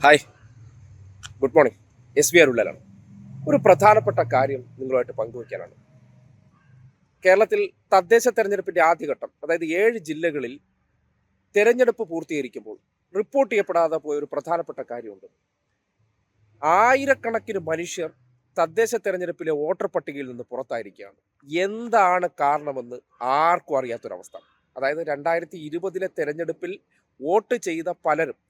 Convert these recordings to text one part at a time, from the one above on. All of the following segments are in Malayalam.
Hi, good morning. SVR ഉള്ളിലാണ്. ഒരു പ്രധാനപ്പെട്ട കാര്യം നിങ്ങളുമായിട്ട് പങ്കുവയ്ക്കാനാണ്. കേരളത്തിൽ തദ്ദേശ തെരഞ്ഞെടുപ്പിന്റെ ആദ്യഘട്ടം, അതായത് 7 ജില്ലകളിൽ തെരഞ്ഞെടുപ്പ് പൂർത്തീകരിക്കുമ്പോൾ റിപ്പോർട്ട് ചെയ്യപ്പെടാതെ പോയ ഒരു പ്രധാനപ്പെട്ട കാര്യമുണ്ട്. ആയിരക്കണക്കിന് മനുഷ്യർ തദ്ദേശ തെരഞ്ഞെടുപ്പിലെ വോട്ടർ പട്ടികയിൽ നിന്ന് പുറത്തായിരിക്കുകയാണ്. എന്താണ് കാരണമെന്ന് ആർക്കും അറിയാത്തൊരവസ്ഥ. അതായത് 2020 തെരഞ്ഞെടുപ്പിൽ വോട്ട് ചെയ്ത പലരും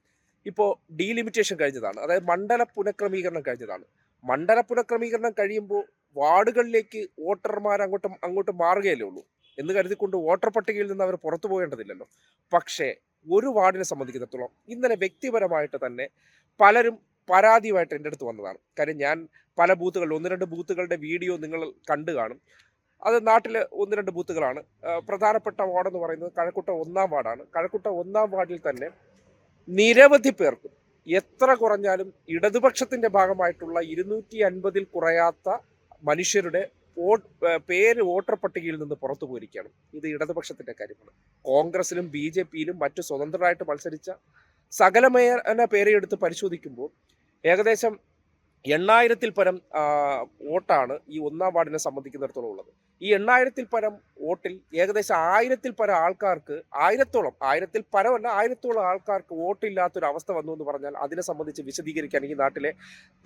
ഇപ്പോൾ ഡീലിമിറ്റേഷൻ കഴിഞ്ഞതാണ്, അതായത് മണ്ഡല പുനഃക്രമീകരണം കഴിഞ്ഞതാണ്. മണ്ഡല പുനഃക്രമീകരണം കഴിയുമ്പോൾ വാർഡുകളിലേക്ക് വോട്ടർമാർ അങ്ങോട്ടും അങ്ങോട്ടും മാറുകയല്ലേ ഉള്ളൂ എന്ന് കരുതിക്കൊണ്ട് വോട്ടർ പട്ടികയിൽ നിന്ന് അവർ പുറത്തു പോകേണ്ടതില്ലല്ലോ. പക്ഷേ ഒരു വാർഡിനെ സംബന്ധിക്കുന്നിടത്തോളം ഇന്നലെ വ്യക്തിപരമായിട്ട് തന്നെ പലരും പരാതിയുമായിട്ട് എൻ്റെ അടുത്ത് വന്നതാണ്. കാര്യം ഞാൻ പല ബൂത്തുകളിൽ 1-2 ബൂത്തുകളുടെ വീഡിയോ നിങ്ങൾ കണ്ടു കാണും. അത് നാട്ടിലെ 1-2 ബൂത്തുകളാണ്. പ്രധാനപ്പെട്ട വാർഡെന്ന് പറയുന്നത് കഴക്കൂട്ടം 1-ാം വാർഡാണ്. കഴക്കൂട്ടം 1-ാം വാർഡിൽ തന്നെ നിരവധി പേർക്ക്, എത്ര കുറഞ്ഞാലും ഇടതുപക്ഷത്തിന്റെ ഭാഗമായിട്ടുള്ള 250-ൽ കുറയാത്ത മനുഷ്യരുടെ പേര് വോട്ടർ പട്ടികയിൽ നിന്ന് പുറത്തു പോയിരിക്കുകയാണ്. ഇത് ഇടതുപക്ഷത്തിന്റെ കാര്യമാണ്. കോൺഗ്രസിലും BJPയിലും മറ്റു സ്വതന്ത്രരായിട്ട് മത്സരിച്ച സകലമേന പേരെ എടുത്ത് പരിശോധിക്കുമ്പോൾ ഏകദേശം 8,000-ൽ പരം വോട്ടാണ് ഈ 1-ാം വാർഡിനെ സംബന്ധിക്കുന്നിടത്തോളം ഉള്ളത്. ഈ 8,000-ൽ പരം വോട്ടിൽ ഏകദേശം 1,000-ൽ പരം ആൾക്കാർക്ക്, 1,000-ൽ പരമല്ല 1,000-ഓളം ആൾക്കാർക്ക് വോട്ടില്ലാത്തൊരു അവസ്ഥ വന്നു എന്ന് പറഞ്ഞാൽ അതിനെ സംബന്ധിച്ച് വിശദീകരിക്കാൻ ഈ നാട്ടിലെ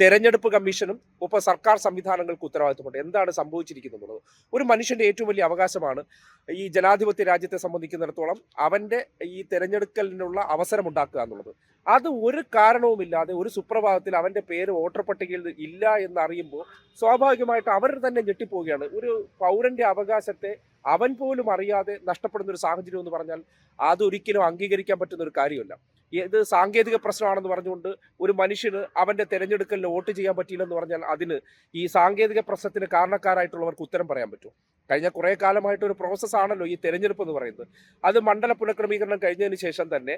തെരഞ്ഞെടുപ്പ് കമ്മീഷനും ഒപ്പം സർക്കാർ സംവിധാനങ്ങൾക്ക് ഉത്തരവാദിത്തമുണ്ട്. എന്താണ് സംഭവിച്ചിരിക്കുന്നത്? ഒരു മനുഷ്യന്റെ ഏറ്റവും വലിയ അവകാശമാണ് ഈ ജനാധിപത്യ രാജ്യത്തെ സംബന്ധിക്കുന്നിടത്തോളം അവന്റെ ഈ തെരഞ്ഞെടുക്കലിനുള്ള അവസരം ഉണ്ടാക്കുക എന്നുള്ളത്. അത് ഒരു കാരണവുമില്ലാതെ ഒരു സുപ്രഭാതത്തിൽ അവന്റെ പേര് വോട്ടർ പട്ടികയിൽ ഇല്ല എന്നറിയുമ്പോൾ സ്വാഭാവികമായിട്ട് അവർ തന്നെ ഞെട്ടിപ്പോവുകയാണ്. ഒരു പൗരന്റെ അവകാശത്തെ അവൻ പോലും അറിയാതെ നഷ്ടപ്പെടുന്ന ഒരു സാഹചര്യം എന്ന് പറഞ്ഞാൽ അതൊരിക്കലും അംഗീകരിക്കാൻ പറ്റുന്ന ഒരു കാര്യമല്ല. ഇത് സാങ്കേതിക പ്രശ്നമാണെന്ന് പറഞ്ഞുകൊണ്ട് ഒരു മനുഷ്യന് അവന്റെ തെരഞ്ഞെടുക്കലിന് വോട്ട് ചെയ്യാൻ പറ്റിയില്ലെന്ന് പറഞ്ഞാൽ അതിന് ഈ സാങ്കേതിക പ്രശ്നത്തിന് കാരണക്കാരായിട്ടുള്ളവർക്ക് ഉത്തരം പറയാൻ പറ്റും. കഴിഞ്ഞ കുറേ കാലമായിട്ട് ഒരു പ്രോസസ്സാണല്ലോ ഈ തെരഞ്ഞെടുപ്പ് എന്ന് പറയുന്നത്. അത് മണ്ഡല പുനഃക്രമീകരണം കഴിഞ്ഞതിന് ശേഷം തന്നെ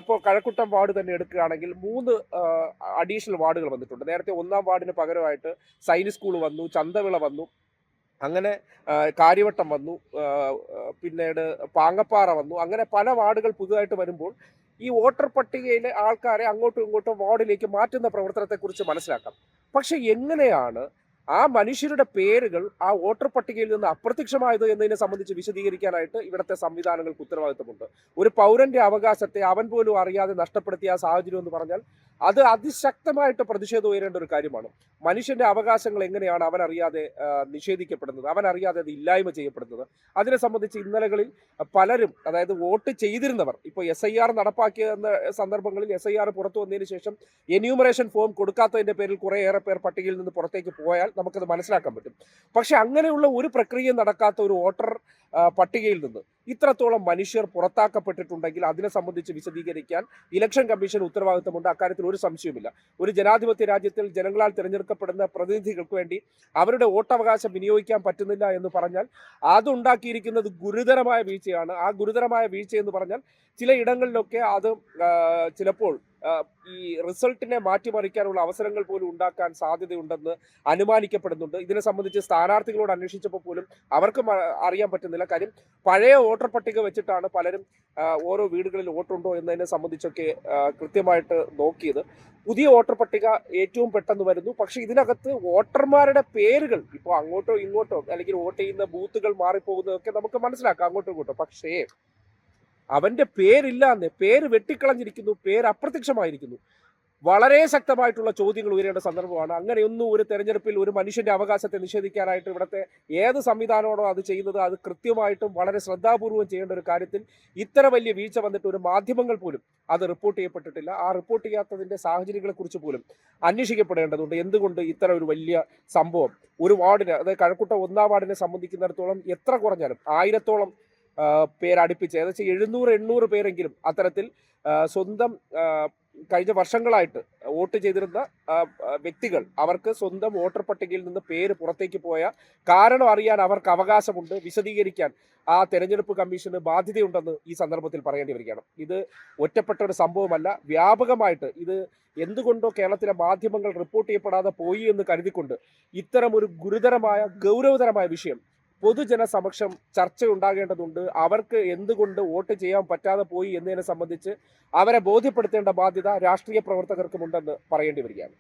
ഇപ്പോൾ കഴക്കൂട്ടം വാർഡ് തന്നെ എടുക്കുകയാണെങ്കിൽ 3 അഡീഷണൽ വാർഡുകൾ വന്നിട്ടുണ്ട്. നേരത്തെ 1-ാം വാർഡിന് പകരമായിട്ട് സൈനിക് സ്കൂൾ വന്നു, ചന്തവിള വന്നു, അങ്ങനെ കാര്യവട്ടം വന്നു, പിന്നീട് പാങ്ങപ്പാറ വന്നു. അങ്ങനെ പല വാർഡുകൾ പുതുതായിട്ട് വരുമ്പോൾ ഈ വോട്ടർ പട്ടികയിലെ ആൾക്കാരെ അങ്ങോട്ടും ഇങ്ങോട്ടും വാർഡിലേക്ക് മാറ്റുന്ന പ്രവർത്തനത്തെക്കുറിച്ച് മനസ്സിലാക്കാം. പക്ഷെ എങ്ങനെയാണ് ആ മനുഷ്യരുടെ പേരുകൾ ആ വോട്ടർ പട്ടികയിൽ നിന്ന് അപ്രത്യക്ഷമായത് എന്നതിനെ സംബന്ധിച്ച് വിശദീകരിക്കാനായിട്ട് ഇവിടുത്തെ സംവിധാനങ്ങൾക്ക് ഉത്തരവാദിത്തമുണ്ട്. ഒരു പൗരന്റെ അവകാശത്തെ അവൻ പോലും അറിയാതെ നഷ്ടപ്പെടുത്തിയ ആ സാഹചര്യം എന്ന് പറഞ്ഞാൽ അത് അതിശക്തമായിട്ട് പ്രതിഷേധം ഉയരേണ്ട ഒരു കാര്യമാണ്. മനുഷ്യന്റെ അവകാശങ്ങൾ എങ്ങനെയാണ് അവൻ അറിയാതെ നിഷേധിക്കപ്പെടുന്നത്, അവൻ അറിയാതെ അത് ഇല്ലായ്മ ചെയ്യപ്പെടുന്നത്? അതിനെ സംബന്ധിച്ച് ഇന്നലകളിൽ പലരും, അതായത് വോട്ട് ചെയ്തിരുന്നവർ, ഇപ്പോൾ SIR നടപ്പാക്കിയ സന്ദർഭങ്ങളിൽ SIR പുറത്തു വന്നതിന് ശേഷം എന്യൂമറേഷൻ ഫോം കൊടുക്കാത്തതിന്റെ പേരിൽ കുറേയേറെ പേർ പട്ടികയിൽ നിന്ന് പുറത്തേക്ക് പോയാൽ നമുക്കത് മനസ്സിലാക്കാൻ പറ്റും. പക്ഷെ അങ്ങനെയുള്ള ഒരു പ്രക്രിയ നടക്കാത്ത ഒരു വോട്ടർ പട്ടികയിൽ നിന്ന് ഇത്രത്തോളം മനുഷ്യർ പുറത്താക്കപ്പെട്ടിട്ടുണ്ടെങ്കിൽ അതിനെ സംബന്ധിച്ച് വിശദീകരിക്കാൻ ഇലക്ഷൻ കമ്മീഷൻ ഉത്തരവാദിത്തമുണ്ട്. അക്കാര്യത്തിൽ ഒരു സംശയവുമില്ല. ഒരു ജനാധിപത്യ രാജ്യത്തിൽ ജനങ്ങളാൽ തിരഞ്ഞെടുക്കപ്പെടുന്ന പ്രതിനിധികൾക്ക് വേണ്ടി അവരുടെ വോട്ടവകാശം വിനിയോഗിക്കാൻ പറ്റുന്നില്ല എന്ന് പറഞ്ഞാൽ അതുണ്ടാക്കിയിരിക്കുന്നത് ഗുരുതരമായ വീഴ്ചയാണ്. ആ ഗുരുതരമായ വീഴ്ച എന്ന് പറഞ്ഞാൽ ചില ഇടങ്ങളിലൊക്കെ അത് ചിലപ്പോൾ ഈ റിസൾട്ടിനെ മാറ്റിമറിക്കാനുള്ള അവസരങ്ങൾ പോലും ഉണ്ടാക്കാൻ സാധ്യതയുണ്ടെന്ന് അനുമാനിക്കപ്പെടുന്നുണ്ട്. ഇതിനെ സംബന്ധിച്ച് സ്ഥാനാർത്ഥികളോട് അന്വേഷിച്ചപ്പോൾ പോലും അവർക്ക് അറിയാൻ പറ്റുന്നില്ല. കാര്യം പഴയ വോട്ടർ പട്ടിക വെച്ചിട്ടാണ് പലരും ഓരോ വീടുകളിൽ വോട്ടുണ്ടോ എന്നതിനെ സംബന്ധിച്ചൊക്കെ കൃത്യമായിട്ട് നോക്കിയത്. പുതിയ വോട്ടർ പട്ടിക ഏറ്റവും പെട്ടെന്ന് വരുന്നു. പക്ഷെ ഇതിനകത്ത് വോട്ടർമാരുടെ പേരുകൾ ഇപ്പോൾ അങ്ങോട്ടോ ഇങ്ങോട്ടോ അല്ലെങ്കിൽ വോട്ട് ചെയ്യുന്ന ബൂത്തുകൾ മാറിപ്പോകുന്നതൊക്കെ നമുക്ക് മനസ്സിലാക്കാം അങ്ങോട്ടോ ഇങ്ങോട്ടോ. പക്ഷേ അവന്റെ പേരില്ലാന്ന്, പേര് വെട്ടിക്കളഞ്ഞിരിക്കുന്നു, പേര് അപ്രത്യക്ഷമായിരിക്കുന്നു. വളരെ ശക്തമായിട്ടുള്ള ചോദ്യങ്ങൾ ഉയരേണ്ട സന്ദർഭമാണ്. അങ്ങനെയൊന്നും ഒരു തെരഞ്ഞെടുപ്പിൽ ഒരു മനുഷ്യന്റെ അവകാശത്തെ നിഷേധിക്കാനായിട്ട് ഇവിടുത്തെ ഏത് സംവിധാനമാണോ അത് ചെയ്യുന്നത് അത് കൃത്യമായിട്ടും വളരെ ശ്രദ്ധാപൂർവം ചെയ്യേണ്ട ഒരു കാര്യത്തിൽ ഇത്ര വലിയ വീഴ്ച വന്നിട്ട് ഒരു മാധ്യമങ്ങൾ പോലും അത് റിപ്പോർട്ട് ചെയ്യപ്പെട്ടിട്ടില്ല. ആ റിപ്പോർട്ട് ചെയ്യാത്തതിന്റെ സാഹചര്യങ്ങളെ കുറിച്ച് പോലും അന്വേഷിക്കപ്പെടേണ്ടതുണ്ട്. എന്തുകൊണ്ട് ഇത്തരം ഒരു വലിയ സംഭവം ഒരു വാർഡിന്, അതായത് കഴക്കൂട്ടം 1-ാം വാർഡിനെ സംബന്ധിക്കുന്നിടത്തോളം എത്ര കുറഞ്ഞാലും 1000-ഓളം പേരടുപ്പിച്ച് ഏകദേശം 700-800 പേരെങ്കിലും അത്തരത്തിൽ സ്വന്തം കഴിഞ്ഞ വർഷങ്ങളായിട്ട് വോട്ട് ചെയ്തിരുന്ന വ്യക്തികൾ അവർക്ക് സ്വന്തം വോട്ടർ പട്ടികയിൽ നിന്ന് പേര് പുറത്തേക്ക് പോയ കാരണം അറിയാൻ അവർക്ക് അവകാശമുണ്ട്. വിശദീകരിക്കാൻ ആ തെരഞ്ഞെടുപ്പ് കമ്മീഷന് ബാധ്യതയുണ്ടെന്ന് ഈ സന്ദർഭത്തിൽ പറയേണ്ടി വരികയാണ്. ഇത് ഒറ്റപ്പെട്ട ഒരു സംഭവമല്ല, വ്യാപകമായിട്ട് ഇത് എന്തുകൊണ്ടോ കേരളത്തിലെ മാധ്യമങ്ങൾ റിപ്പോർട്ട് ചെയ്യപ്പെടാതെ പോയി എന്ന് കരുതിക്കൊണ്ട് ഇത്തരം ഒരു ഗുരുതരമായ ഗൗരവതരമായ വിഷയം പൊതുജന സമക്ഷം ചർച്ചയുണ്ടാകേണ്ടതുണ്ട്. അവർക്ക് എന്തുകൊണ്ട് വോട്ട് ചെയ്യാൻ പറ്റാതെ പോയി എന്നതിനെ സംബന്ധിച്ച് അവരെ ബോധ്യപ്പെടുത്തേണ്ട ബാധ്യത രാഷ്ട്രീയ പ്രവർത്തകർക്കുമുണ്ടെന്ന് പറയേണ്ടി വരികയാണ്.